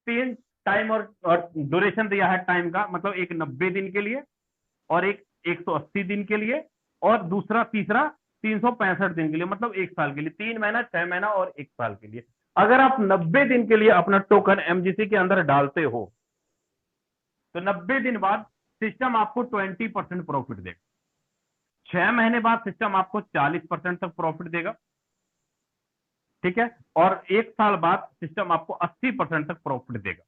तीन टाइम और ड्यूरेशन दिया है टाइम का, मतलब एक 90 दिन के लिए और एक 180 दिन के लिए और दूसरा तीसरा 365 दिन के लिए, मतलब एक साल के लिए, 3 महीना, 6 महीना और एक साल के लिए। अगर आप 90 दिन के लिए अपना टोकन एमजीसी के अंदर डालते हो तो 90 दिन बाद सिस्टम आपको 20% प्रॉफिट देगा। 6 महीने बाद सिस्टम आपको 40% तक प्रॉफिट देगा, ठीक है, और एक साल बाद सिस्टम आपको 80% तक प्रॉफिट देगा।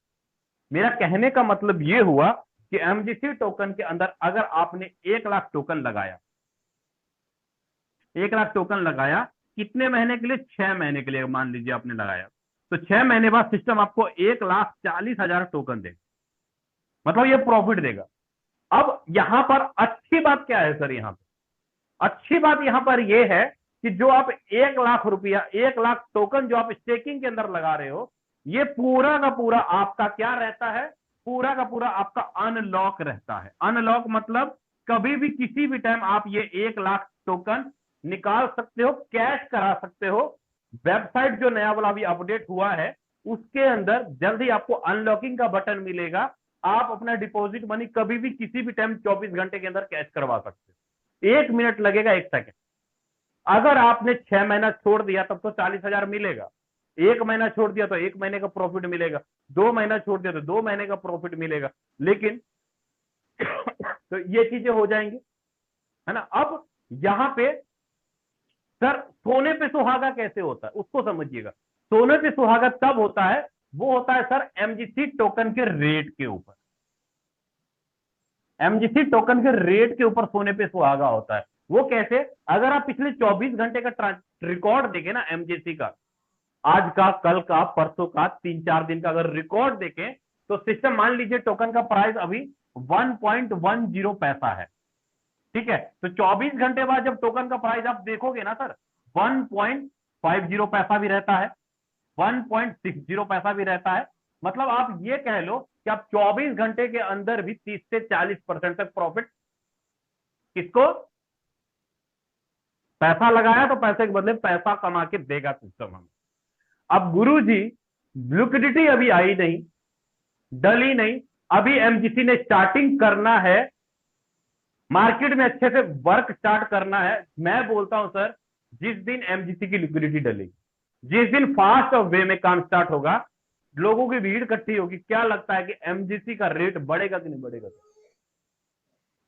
मेरा कहने का मतलब यह हुआ कि एमजीसी टोकन के अंदर अगर आपने 1 लाख टोकन लगाया, 1 लाख टोकन लगाया, कितने महीने के लिए? 6 महीने के लिए मान लीजिए आपने लगाया, तो 6 महीने बाद सिस्टम आपको 1,40,000 टोकन देगा, मतलब ये प्रॉफिट देगा। अब यहां पर अच्छी बात क्या है सर? यहां पर अच्छी बात यहां पर यह है कि जो आप 1 लाख रुपया, 1 लाख टोकन जो आप स्टेकिंग के अंदर लगा रहे हो, ये पूरा का पूरा आपका क्या रहता है? पूरा का पूरा आपका अनलॉक रहता है। अनलॉक मतलब कभी भी किसी भी टाइम आप ये 1 लाख टोकन निकाल सकते हो, कैश करा सकते हो। वेबसाइट जो नया वाला अभी अपडेट हुआ है उसके अंदर जल्द ही आपको अनलॉकिंग का बटन मिलेगा। आप अपना डिपॉजिट मनी कभी भी किसी भी टाइम 24 घंटे के अंदर कैश करवा सकते हो। 1 मिनट लगेगा, 1 सेकंड। अगर आपने 6 महीना छोड़ दिया तब तो 40,000 मिलेगा, 1 महीना छोड़ दिया तो 1 महीने का प्रॉफिट मिलेगा, 2 महीना छोड़ दिया तो 2 महीने का प्रॉफिट मिलेगा। लेकिन तो ये चीजें हो जाएंगी, है ना। अब यहां पे सर सोने पे सुहागा कैसे होता है उसको समझिएगा। सोने पे सुहागा तब होता है, वो होता है सर एमजीसी टोकन के रेट के ऊपर। एमजीसी टोकन के रेट के ऊपर सोने पे सुहागा होता है। वो कैसे? अगर आप पिछले 24 घंटे का रिकॉर्ड देखें ना एमजीसी का, आज का, कल का, परसों का, 3-4 दिन का अगर रिकॉर्ड देखें तो सिस्टम, मान लीजिए टोकन का प्राइस अभी 1.10 पैसा है, ठीक है, तो 24 घंटे बाद जब टोकन का प्राइस आप देखोगे ना सर, 1.50 पैसा भी रहता है, 1.60 पैसा भी रहता है। मतलब आप ये कह लो कि आप 24 घंटे के अंदर भी 30 से 40% तक प्रॉफिट, किसको? पैसा लगाया तो पैसे के बदले पैसा कमा के देगा सिस्टम हमें। अब गुरुजी लिक्विडिटी अभी आई नहीं, डली नहीं, अभी एमजीसी ने स्टार्टिंग करना है, मार्केट में अच्छे से वर्क स्टार्ट करना है। मैं बोलता हूं सर, जिस दिन एमजीसी की लिक्विडिटी डलेगी, जिस दिन फास्ट ऑफ वे में काम स्टार्ट होगा, लोगों की भीड़ इकट्ठी होगी, क्या लगता है कि एमजीसी का रेट बढ़ेगा कि नहीं बढ़ेगा?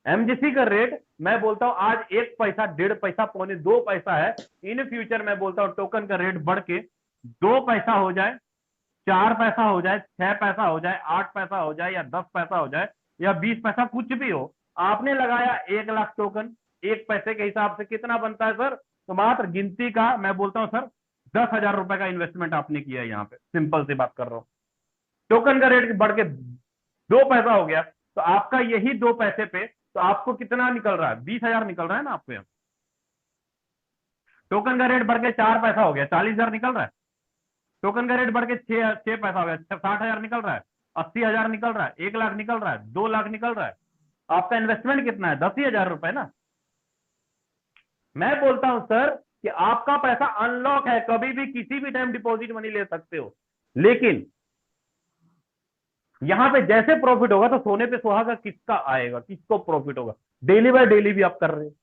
एमजीसी का रेट मैं बोलता हूं आज 1 पैसा, 1.5 पैसा, 1.25 पैसा है। इन फ्यूचर मैं बोलता हूं टोकन का रेट बढ़ के 2 पैसा हो जाए, 4 पैसा हो जाए, 6 पैसा हो जाए, 8 पैसा हो जाए, या 10 पैसा हो जाए, या 20 पैसा, कुछ भी हो। आपने लगाया 1 लाख टोकन, 1 पैसे के हिसाब से कितना बनता है सर? तो मात्र गिनती का मैं बोलता हूं सर, 10,000 रुपए का इन्वेस्टमेंट आपने किया। यहाँ पे सिंपल सी बात कर रहा हूं, टोकन का रेट बढ़ के 2 पैसा हो गया, तो आपका यही 2 पैसे पे तो आपको कितना निकल रहा है? 20,000 निकल रहा है ना आपको यहाँ। टोकन का रेट बढ़ के 4 पैसा हो गया, 40,000 निकल रहा है। टोकन का रेट बढ़ के 6 पैसा हो गया, 60,000 निकल रहा है, 80,000 निकल रहा है, 1 लाख निकल रहा है, 2 लाख निकल रहा है। आपका इन्वेस्टमेंट कितना है? 10,000 रुपए ना। मैं बोलता हूं सर कि आपका पैसा अनलॉक है, कभी भी किसी भी टाइम डिपॉजिट मनी ले सकते हो। लेकिन यहां पे जैसे प्रॉफिट होगा तो सोने पे सुहागा किसका आएगा, किसको प्रॉफिट होगा? डेली बाय डेली भी आप कर रहे हो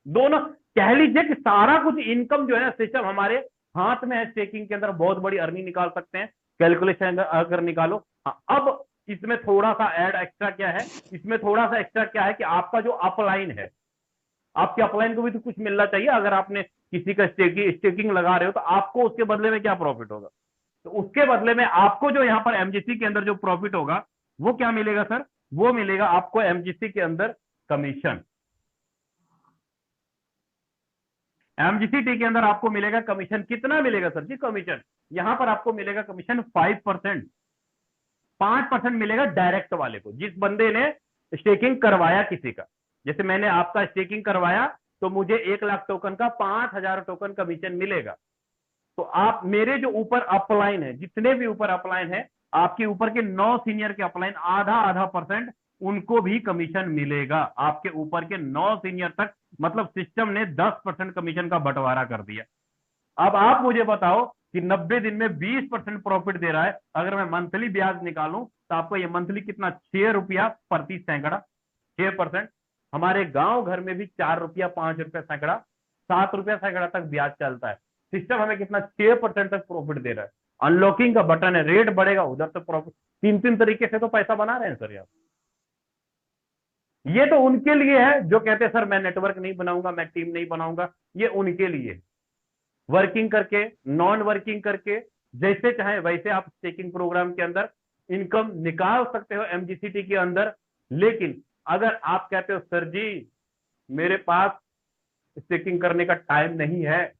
दोनों। कह लीजिए कि सारा कुछ इनकम जो है ना सिस्टम हमारे हाथ में है। स्टेकिंग के अंदर बहुत बड़ी अर्निंग निकाल सकते हैं, कैलकुलेशन अगर निकालो। हाँ, अब इसमें थोड़ा सा ऐड एक्स्ट्रा क्या है, इसमें थोड़ा सा एक्स्ट्रा क्या है कि आपका जो अपलाइन है, आपके अपलाइन को भी तो कुछ मिलना चाहिए। अगर आपने किसी का स्टेकिंग लगा रहे हो तो आपको उसके बदले में क्या प्रॉफिट होगा? तो उसके बदले में आपको जो यहां पर एमजीसी के अंदर जो प्रॉफिट होगा वो क्या मिलेगा सर? वो मिलेगा आपको एमजीसी के अंदर कमीशन। एमजीसी के अंदर आपको मिलेगा कमीशन। कितना मिलेगा सर जी कमीशन? यहां पर आपको मिलेगा कमीशन 5%। 5% मिलेगा डायरेक्ट वाले को, जिस बंदे ने स्टेकिंग करवाया किसी का। जैसे मैंने आपका स्टेकिंग करवाया तो मुझे 1 लाख टोकन का 5,000 टोकन कमीशन मिलेगा। तो आप मेरे जो ऊपर अपलाइन है, जितने भी ऊपर अपलाइन है, आपके ऊपर के 9 सीनियर के अपलाइन, आधा आधा परसेंट उनको भी कमीशन मिलेगा। आपके ऊपर के 9 सीनियर तक, मतलब सिस्टम ने 10% कमीशन का बंटवारा कर दिया। अब आप मुझे बताओ कि 90 दिन में 20% प्रॉफिट दे रहा है, अगर मैं मंथली ब्याज निकालूं तो आपको ये मंथली कितना, 6 रुपया प्रति सैकड़ा, 6%। हमारे गांव घर में भी 4 रुपया, 5 रुपया सैकड़ा, 7 रुपया सैकड़ा तक ब्याज चलता है। सिस्टम हमें कितना, 6% तक प्रॉफिट दे रहा है। अनलॉकिंग का बटन है, रेट बढ़ेगा उधर तो प्रॉफिट। तीन तीन तरीके से तो पैसा बना रहे हैं सर यार। ये तो उनके लिए है जो कहते हैं सर मैं नेटवर्क नहीं बनाऊंगा, मैं टीम नहीं बनाऊंगा, ये उनके लिए। वर्किंग करके, नॉन वर्किंग करके, जैसे चाहे वैसे आप स्टेकिंग प्रोग्राम के अंदर इनकम निकाल सकते हो एमजीसीटी के अंदर। लेकिन अगर आप कहते हो सर जी मेरे पास स्टेकिंग करने का टाइम नहीं है,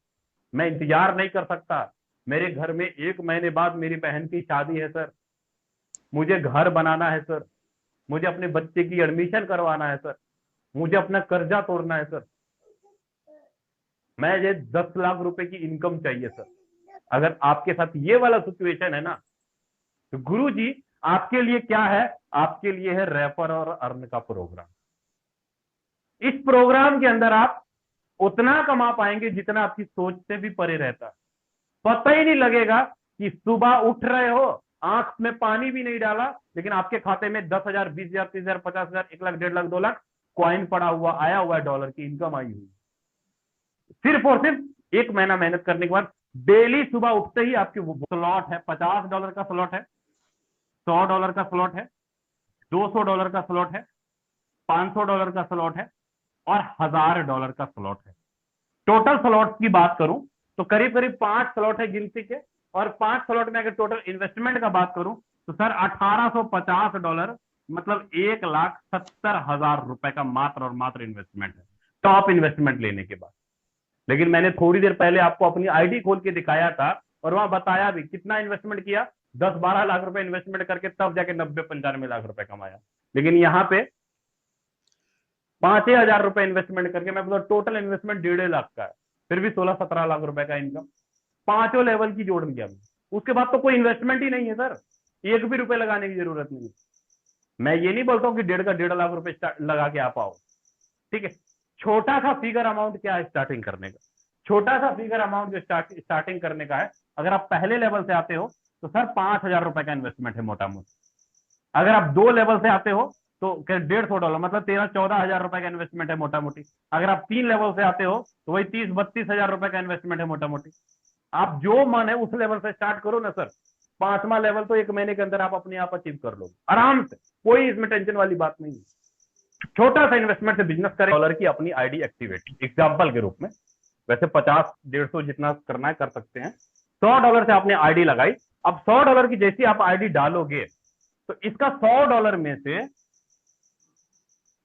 मैं इंतजार नहीं कर सकता, मेरे घर में 1 महीने बाद मेरी बहन की शादी है सर, मुझे घर बनाना है सर, मुझे अपने बच्चे की एडमिशन करवाना है सर, मुझे अपना कर्जा तोड़ना है सर, मैं ये 10 लाख रुपए की इनकम चाहिए सर, अगर आपके साथ ये वाला सिचुएशन है ना, तो गुरु जी आपके लिए क्या है, आपके लिए है रेफर और अर्न का प्रोग्राम। इस प्रोग्राम के अंदर आप उतना कमा पाएंगे जितना आपकी सोच से भी परे रहता है। पता ही नहीं लगेगा कि सुबह उठ रहे हो, आंख में पानी भी नहीं डाला, लेकिन आपके खाते में 10,000, 20,000, 30,000, 50,000, 1 लाख, 1.5 लाख, 2 लाख कॉइन पड़ा हुआ, आया हुआ है, डॉलर की इनकम आई हुई। सिर्फ और सिर्फ 1 महीना मेहनत करने के बाद डेली सुबह उठते ही आपकी स्लॉट है, $50 का स्लॉट है, $100 का स्लॉट है, $200 का स्लॉट है, $500 का स्लॉट है और $1,000 का स्लॉट है। टोटल स्लॉट की बात करूं तो करीब करीब 5 स्लॉट है गिनती के, और 5 स्लॉट में अगर टोटल इन्वेस्टमेंट का बात करूं तो सर $1,850, मतलब 1,70,000 रुपए का मात्र और मात्र इन्वेस्टमेंट है, टॉप इन्वेस्टमेंट लेने के बाद। लेकिन मैंने थोड़ी देर पहले आपको अपनी आईडी खोल के दिखाया था और वहां बताया भी कितना इन्वेस्टमेंट किया, 10-12 लाख रुपए इन्वेस्टमेंट करके तब जाके 90-95 लाख रुपए कमाया। लेकिन यहाँ पे 5,000 रुपए इन्वेस्टमेंट करके मैं बोला टोटल इन्वेस्टमेंट 1.5 लाख का है, फिर भी 16-17 लाख रुपए का इनकम। पांचों लेवल की जोड़ लिया। उसके बाद तो कोई इन्वेस्टमेंट ही नहीं है सर, 1 भी रुपए लगाने की जरूरत नहीं है। मैं ये नहीं बोलता हूँ कि 1.5 लाख रुपए लगा के आप आओ, ठीक है। छोटा सा फिगर अमाउंट क्या है स्टार्टिंग करने का, छोटा सा फिगर अमाउंट जो स्टार्टिंग करने का है, अगर आप पहले लेवल से आते हो तो सर 5,000 रुपए का इन्वेस्टमेंट है मोटा मोटी। अगर आप 2 लेवल से आते हो तो $150, मतलब 13-14 हजार रुपए का इन्वेस्टमेंट है मोटा मोटी। अगर आप 3 लेवल से आते हो तो वही 30-32 हजार रुपए का इन्वेस्टमेंट है मोटा मोटी। आप जो मन है उस लेवल से स्टार्ट करो ना सर, 5वां लेवल तो 1 महीने के अंदर आप अपने आप अचीव कर लो आराम से, कोई इसमें टेंशन वाली बात नहीं है। छोटा सा इन्वेस्टमेंट से बिजनेस करें, डॉलर की अपनी आईडी एक्टिवेट एग्जाम्पल के रूप में, वैसे 50-150 जितना करना है कर सकते हैं। $100 से आपने आईडी लगाई, अब $100 की जैसी आप आईडी डालोगे तो इसका $100 में से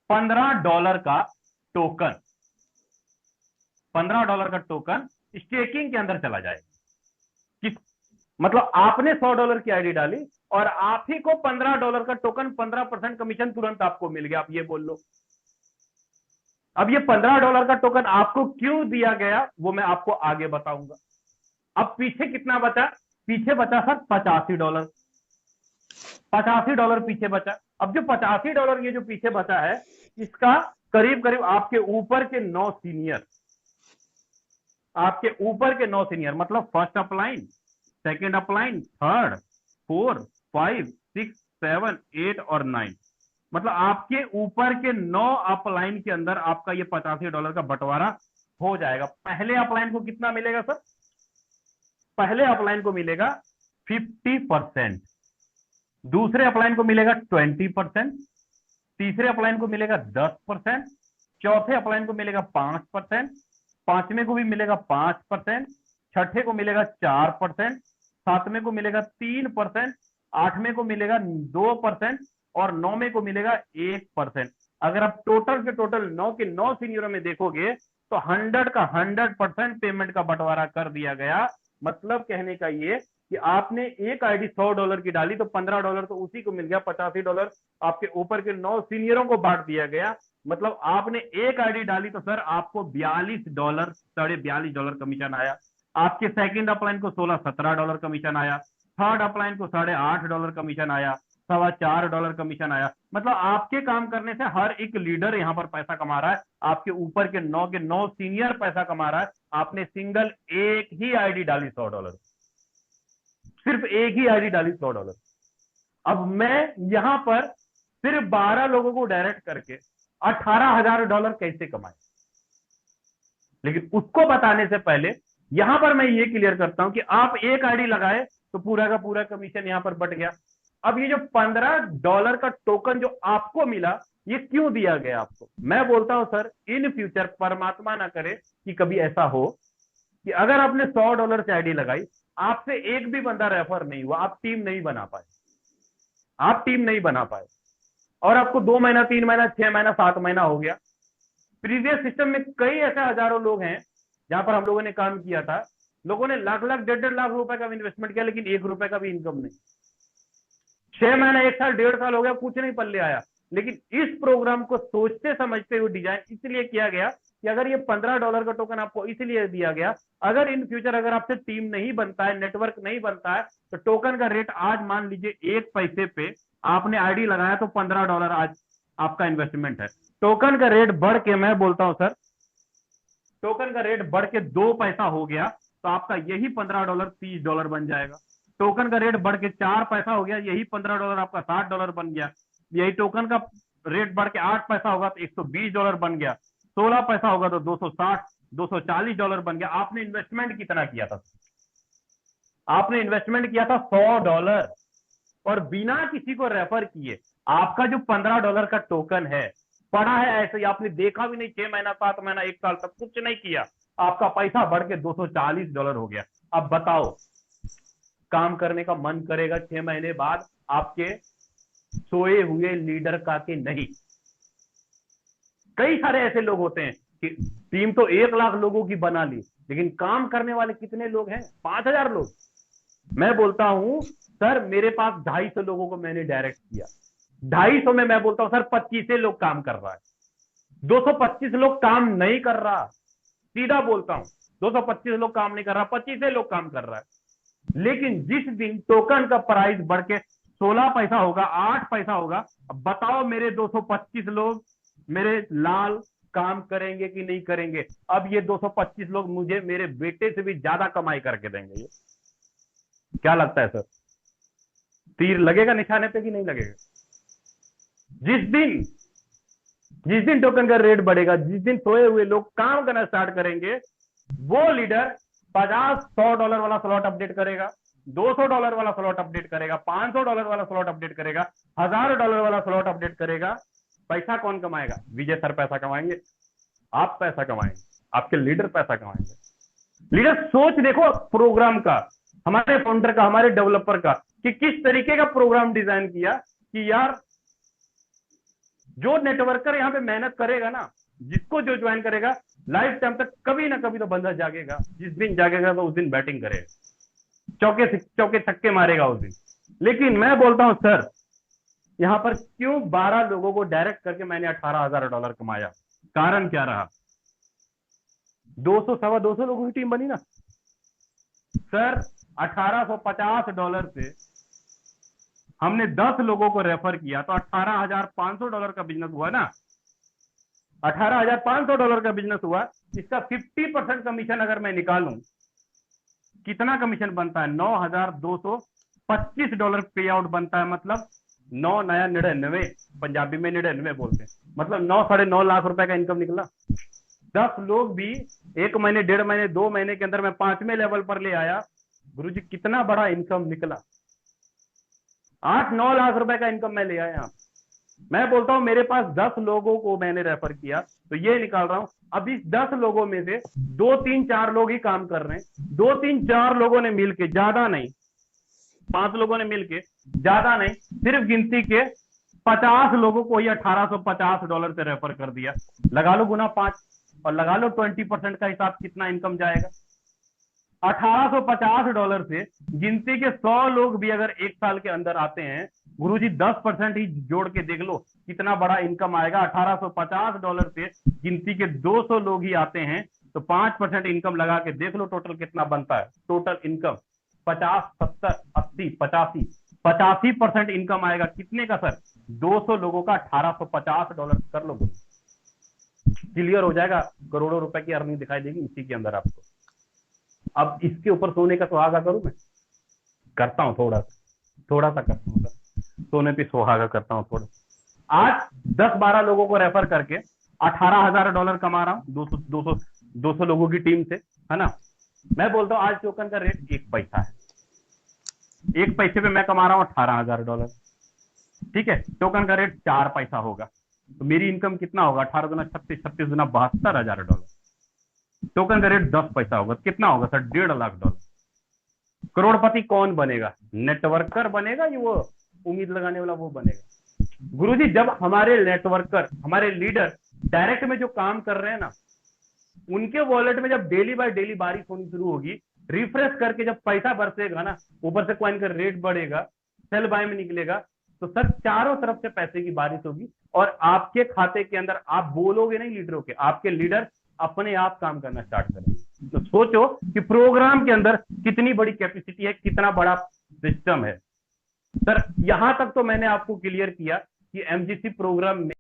$15 का टोकन, $15 का टोकन स्टेकिंग के अंदर चला जाएगा। किस मतलब आपने $100 की आईडी डाली और आप ही को $15 का टोकन, 15% कमीशन तुरंत आपको मिल गया। आप ये बोल लो, अब ये $15 का टोकन आपको क्यों दिया गया वो मैं आपको आगे बताऊंगा। अब पीछे कितना बचा, पीछे बचा सर $85, $85 पीछे बचा। अब जो $85 ये जो पीछे बचा है, इसका करीब करीब आपके ऊपर के 9 सीनियर, आपके ऊपर के 9 सीनियर, मतलब first upline, second upline, third, 4, 5, 6, 7, 8 और 9, मतलब आपके ऊपर के 9 अपलाइन के अंदर आपका ये $85 का बंटवारा हो जाएगा। पहले अपलाइन को कितना मिलेगा सर, पहले अपलाइन को मिलेगा 50%, दूसरे अपलाइन को मिलेगा 20%, तीसरे अपलाइन को मिलेगा 10%, चौथे अपलाइन को मिलेगा 5%, पांचवें को भी मिलेगा 5%, छठे को मिलेगा 4%, सातवें को मिलेगा 3%, आठवें को मिलेगा 2% और 9वें को मिलेगा 1%। अगर आप टोटल के टोटल 9 के 9 सीनियरों में देखोगे तो 100 का 100% पेमेंट का बंटवारा कर दिया गया। मतलब कहने का ये कि आपने एक आईडी $100 की डाली तो $15 तो उसी को मिल गया, $85 आपके ऊपर के 9 सीनियरों को बांट दिया गया। मतलब आपने एक आईडी डाली तो सर आपको $42, $42.5 कमीशन आया। आपके सेकंड अपलाइन को $16-17 कमीशन आया, थर्ड अपलाइन को $8.5 कमीशन आया, $4.25 कमीशन आया। मतलब आपके काम करने से हर एक लीडर यहां पर पैसा कमा रहा है, आपके ऊपर के 9 सीनियर पैसा कमा रहा है। आपने सिंगल एक ही आईडी डाली $100, सिर्फ एक ही आईडी डाली $100। अब मैं यहां पर सिर्फ 12 लोगों को डायरेक्ट करके $18,000 कैसे कमाए। लेकिन उसको बताने से पहले यहां पर मैं ये क्लियर करता हूं कि आप एक आईडी लगाए तो पूरा का पूरा कमीशन यहां पर बट गया। अब ये जो $15 का टोकन जो आपको मिला, ये क्यों दिया गया आपको? मैं बोलता हूं सर, इन फ्यूचर परमात्मा ना करे कि कभी ऐसा हो कि अगर आपने $100 से आईडी लगाई, आपसे एक भी बंदा रेफर नहीं हुआ, आप टीम नहीं बना पाए, आप टीम नहीं बना पाए, और आपको 2 महीना, 3 महीना, 6 महीना, 7 महीना हो गया। प्रीवियस सिस्टम में कई ऐसे हजारों लोग हैं जहां पर हम लोगों ने काम किया था, लोगों ने लाख लाख, 1.5 लाख रुपए का इन्वेस्टमेंट किया, लेकिन ₹1 का भी इनकम नहीं। 6 महीना, 1 साल, 1.5 साल हो गया, कुछ नहीं पल्ले आया। लेकिन इस प्रोग्राम को सोचते समझते हुए डिजाइन इसलिए किया गया कि अगर ये $15 का टोकन आपको इसलिए दिया गया, अगर इन फ्यूचर अगर आपसे टीम नहीं बनता है, नेटवर्क नहीं बनता है, तो टोकन का रेट आज मान लीजिए 1 पैसे पे आपने आईडी लगाया तो $15 आज आपका इन्वेस्टमेंट है। टोकन का रेट बढ़ के, मैं बोलता हूं सर, टोकन का रेट बढ़ के 2 पैसा हो गया तो आपका यही $15 $30 बन जाएगा। टोकन का रेट बढ़ के 4 पैसा हो गया, यही $15 आपका $60 बन गया। यही टोकन का रेट बढ़ के 8 पैसा होगा तो $120 बन गया। 16 पैसा होगा तो 260, $240 बन गया। आपने इन्वेस्टमेंट कितना किया था? आपने इन्वेस्टमेंट किया था $100, और बिना किसी को रेफर किए आपका जो $15 का टोकन है पड़ा है ऐसे ही, आपने देखा भी नहीं, 6 महीना, 7 महीना, 1 साल तक कुछ नहीं किया, आपका पैसा बढ़ के $240 हो गया। अब बताओ, काम करने का मन करेगा 6 महीने बाद आपके सोए हुए लीडर का कि नहीं? कई सारे ऐसे लोग होते हैं कि टीम तो 1 लाख लोगों की बना ली, लेकिन काम करने वाले कितने लोग हैं? 5,000 लोग। मैं बोलता हूं सर, मेरे पास 250 लोगों को मैंने डायरेक्ट किया, 250 में मैं बोलता हूं सर 25 लोग काम कर रहा है, 225 लोग काम नहीं कर रहा। सीधा बोलता हूं, 225 लोग काम नहीं कर रहा, 25 लोग काम कर रहा है। लेकिन जिस दिन टोकन का प्राइस बढ़ के 16 पैसा होगा, 8 पैसा होगा, अब बताओ मेरे 225 लोग, मेरे लाल, काम करेंगे कि नहीं करेंगे? अब ये 225 लोग मुझे मेरे बेटे से भी ज्यादा कमाई करके देंगे। ये क्या लगता है सर? तीर लगेगा निशाने पे कि नहीं लगेगा? जिस दिन जिस दिन टोकन का रेट बढ़ेगा, जिस दिन सोए हुए लोग काम करना स्टार्ट करेंगे, वो लीडर 50, $100 वाला स्लॉट अपडेट करेगा, $200 वाला स्लॉट अपडेट करेगा, $500 वाला स्लॉट अपडेट करेगा, $1,000 वाला स्लॉट अपडेट करेगा। पैसा कौन कमाएगा? विजय सर पैसा कमाएंगे, आप पैसा कमाएंगे, आपके लीडर पैसा कमाएंगे। लीडर सोच देखो प्रोग्राम का, हमारे फाउंडर का, हमारे डेवलपर का, कि किस तरीके का प्रोग्राम डिजाइन किया कि यार जो नेटवर्कर यहाँ पे मेहनत करेगा ना, जिसको जो ज्वाइन करेगा, लाइफ टाइम तक कभी ना कभी तो बंदा जागेगा। जिस दिन जागेगा तो उस दिन बैटिंग करेगा, चौके चौके छक्के मारेगा उस दिन। लेकिन मैं बोलता हूं सर, यहां पर क्यों 12 लोगों को डायरेक्ट करके मैंने $18,000 कमाया? कारण क्या रहा? 200, $225 लोगों की टीम बनी ना सर। $1,850 से हमने 10 लोगों को रेफर किया तो $18,500 का बिजनेस हुआ ना। $18,500 का बिजनेस हुआ। इसका 50% कमीशन अगर मैं निकालूं, कितना कमीशन बनता है? $9,225 पे आउट बनता है। मतलब 9 नया 99, पंजाबी में 99 बोलते हैं, मतलब 9, $9.5 लाख रुपए का इनकम निकला। 10 लोग भी 1 महीने, 1.5 महीने, 2 महीने के अंदर मैं 5वें लेवल पर ले आया। गुरुजी कितना बड़ा इनकम निकला, 8-9 लाख रुपए का इनकम मैं ले आया। मैं बोलता हूं मेरे पास 10 लोगों को मैंने रेफर किया तो ये निकाल रहा हूं। अब इस 10 लोगों में से 2-3-4 लोग ही काम कर रहे हैं, 2-3-4 लोगों ने मिलके, ज्यादा नहीं, 5 लोगों ने मिलके, ज्यादा नहीं, सिर्फ गिनती के 50 लोगों को ही $1,850 से रेफर कर दिया। लगा लो गुना 5 और लगा लो 20% का हिसाब, कितना इनकम जाएगा? $1,850 से गिनती के 100 लोग भी अगर 1 साल के अंदर आते हैं, गुरुजी 10% ही जोड़ के देख लो कितना बड़ा इनकम आएगा। $1,850 से गिनती के 200 लोग ही आते हैं तो 5% इनकम लगा के देख लो टोटल कितना बनता है। टोटल इनकम 50, 70, 80, 85% इनकम आएगा। कितने का सर? 200 लोगों का $1,850 कर लो, क्लियर हो जाएगा। करोड़ों रुपए की अर्निंग दिखाई देगी इसी के अंदर आपको। अब इसके ऊपर सोने का सुहागा करूं मैं? करता हूँ थोड़ा सा करता हूँ सर, सोने पे सुहागा करता हूँ थोड़ा। आज 10-12 लोगों को रेफर करके $18,000 कमा रहा हूँ, 200 लोगों की टीम से, है ना। मैं बोलता हूँ आज टोकन का रेट 1 पैसा है, 1 पैसे पे मैं कमा रहा हूँ $18,000। ठीक है, टोकन का रेट 4 पैसा होगा तो मेरी इनकम कितना होगा? 18 गुना 36, 36 गुना $72,000। टोकन का रेट 10 पैसा होगा, कितना होगा सर? $1.5 लाख। करोड़पति कौन बनेगा? नेटवर्कर बनेगा या वो उम्मीद लगाने वाला वो बनेगा? गुरुजी, जब हमारे नेटवर्कर, हमारे लीडर डायरेक्ट में जो काम कर रहे हैं ना, उनके वॉलेट में जब डेली बाय डेली बारिश होनी शुरू होगी, रिफ्रेश करके जब पैसा बरसेगा ना, ऊपर से कॉइन का रेट बढ़ेगा, सेल बाय में निकलेगा, तो सर चारों तरफ से पैसे की बारिश होगी और आपके खाते के अंदर, आप बोलोगे नहीं लीडरों के, आपके लीडर अपने आप काम करना स्टार्ट करेंगे। तो सोचो कि प्रोग्राम के अंदर कितनी बड़ी कैपेसिटी है, कितना बड़ा सिस्टम है। सर यहां तक तो मैंने आपको क्लियर किया कि एमजीसी प्रोग्राम में